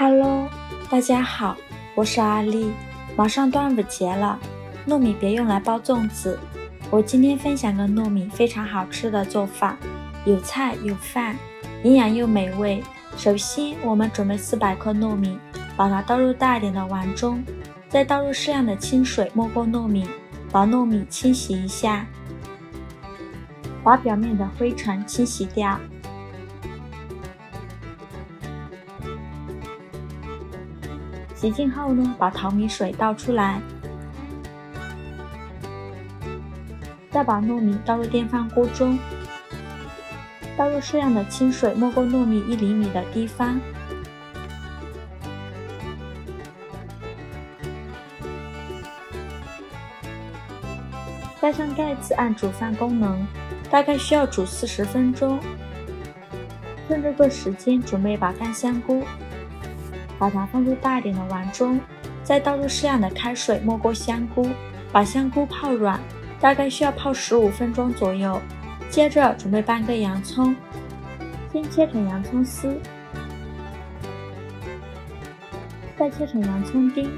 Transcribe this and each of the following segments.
Hello，大家好，我是阿丽。马上端午节了，糯米别用来包粽子。我今天分享个糯米非常好吃的做法，有菜有饭，营养又美味。首先，我们准备400克糯米，把它倒入大一点的碗中，再倒入适量的清水没过糯米，把糯米清洗一下，把表面的灰尘清洗掉。洗净后呢，把淘米水倒出来，再把糯米倒入电饭锅中，倒入适量的清水没过糯米1厘米的地方，盖上盖子按煮饭功能，大概需要煮40分钟。趁这个时间准备把干香菇，把它放入大一点的碗中，再倒入适量的开水没过香菇，把香菇泡软，大概需要泡15分钟左右。接着准备半个洋葱，先切成洋葱丝，再切成洋葱丁，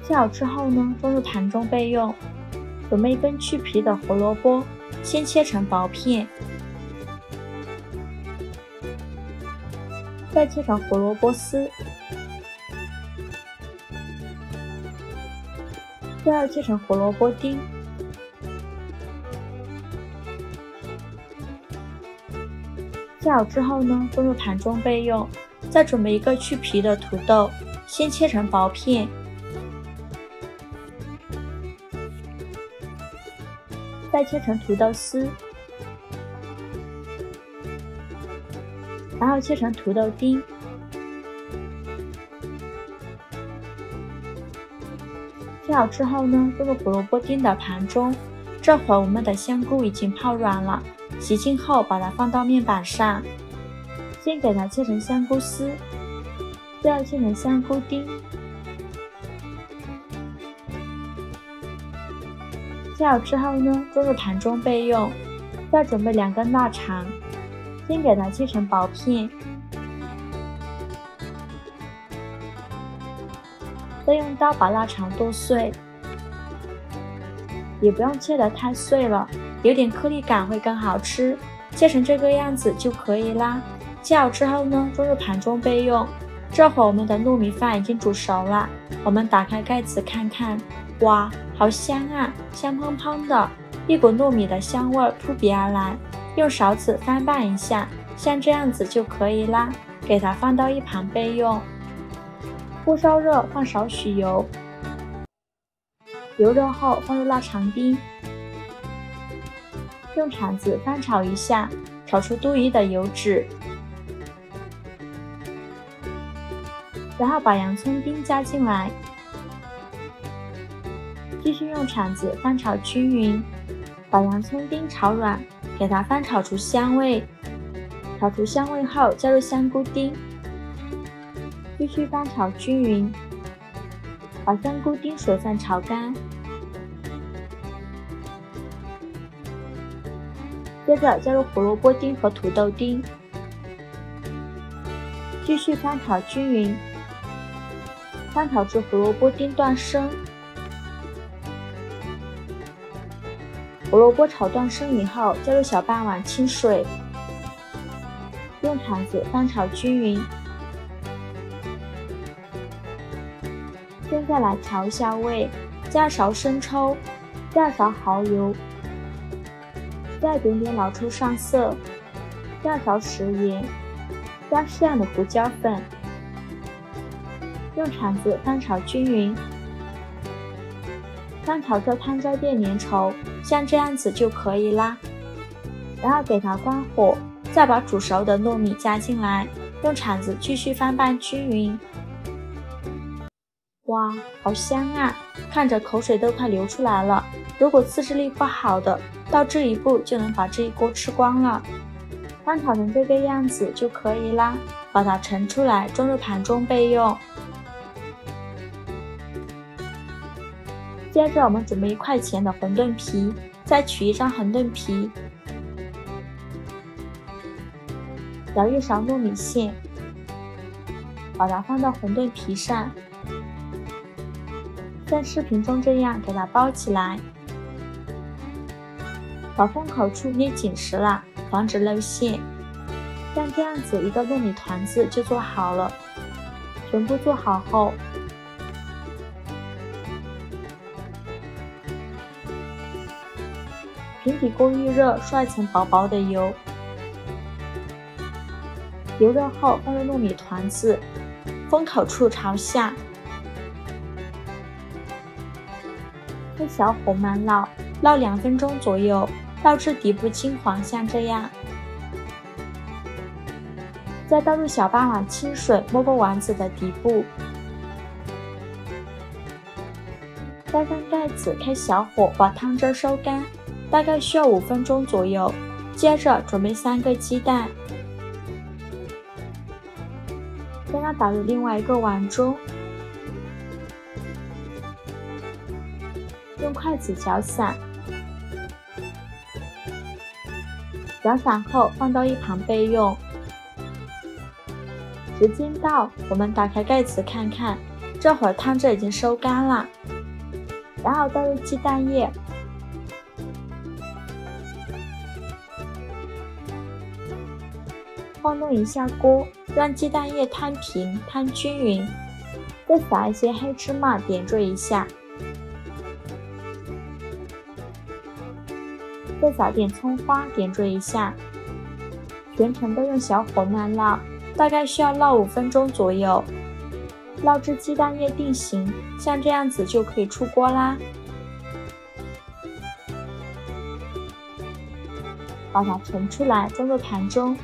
切好之后呢，装入盘中备用。准备1根去皮的胡萝卜，先切成薄片，再切成胡萝卜丝，最后切成胡萝卜丁。切好之后呢，装入盘中备用。再准备1个去皮的土豆，先切成薄片，再切成土豆丝，然后切成土豆丁。切好之后呢，装入胡萝卜丁的盘中。这会儿我们的香菇已经泡软了，洗净后把它放到面板上，先给它切成香菇丝，最后切成香菇丁。切好之后呢，装入盘中备用。再准备2根腊肠，先给它切成薄片，再用刀把腊肠剁碎，也不用切得太碎了，有点颗粒感会更好吃。切成这个样子就可以啦。切好之后呢，装入盘中备用。这会儿我们的糯米饭已经煮熟了，我们打开盖子看看，哇，好香啊，香喷喷的，一股糯米的香味扑鼻而来。用勺子翻拌一下，像这样子就可以啦，给它放到一旁备用。锅烧热，放少许油，油热后放入腊肠丁，用铲子翻炒一下，炒出多余的油脂，然后把洋葱丁加进来，继续用铲子翻炒均匀，把洋葱丁炒软，给它翻炒出香味。炒出香味后，加入香菇丁，继续翻炒均匀，把香菇丁水分炒干。接着加入胡萝卜丁和土豆丁，继续翻炒均匀，翻炒至胡萝卜丁断生。胡萝卜炒断生以后，加入小半碗清水，用铲子翻炒均匀。现在来调一下味，加1勺生抽，加2勺蚝油，加一点点老抽上色，加2勺食盐，加适量的胡椒粉，用铲子翻炒均匀。翻炒至汤汁变粘稠，像这样子就可以啦。然后给它关火，再把煮熟的糯米加进来，用铲子继续翻拌均匀。哇，好香啊，看着口水都快流出来了。如果自制力不好的，到这一步就能把这一锅吃光了。翻炒成这个样子就可以啦，把它盛出来，装入盘中备用。接着我们准备1块钱的馄饨皮，再取一张馄饨皮，舀1勺糯米线，把它放到馄饨皮上，像视频中这样给它包起来，把封口处捏紧实了，防止漏馅。像这样子一个糯米团子就做好了。全部做好后，平底锅预热，刷一层薄薄的油。油热后放入糯米团子，封口处朝下，开小火慢烙，烙2分钟左右，烙至底部金黄，像这样。再倒入小半碗清水，没过丸子的底部，盖上盖子，开小火把汤汁收干，大概需要5分钟左右。接着准备3个鸡蛋，将它打入另外一个碗中，用筷子搅散，搅散后放到一旁备用。时间到，我们打开盖子看看，这会儿汤汁已经收干了。然后倒入鸡蛋液，晃动一下锅，让鸡蛋液摊平、摊均匀，再撒一些黑芝麻点缀一下，再撒点葱花点缀一下，全程都用小火慢烙。大概需要烙5分钟左右，烙至鸡蛋液定型，像这样子就可以出锅啦。把它盛出来，装入盘中。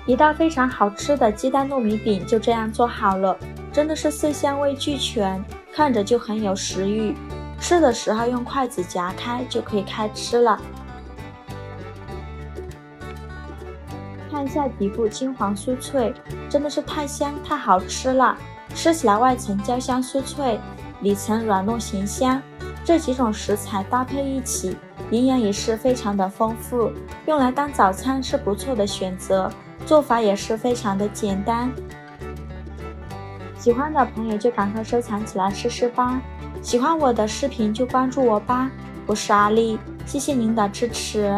一道非常好吃的鸡蛋糯米饼就这样做好了，真的是色香味俱全，看着就很有食欲。吃的时候用筷子夹开就可以开吃了。看一下底部金黄酥脆，真的是太香太好吃了。吃起来外层焦香酥脆，里层软糯咸香，这几种食材搭配一起，营养也是非常的丰富，用来当早餐是不错的选择，做法也是非常的简单。喜欢的朋友就赶快收藏起来试试吧。喜欢我的视频就关注我吧，我是阿丽，谢谢您的支持。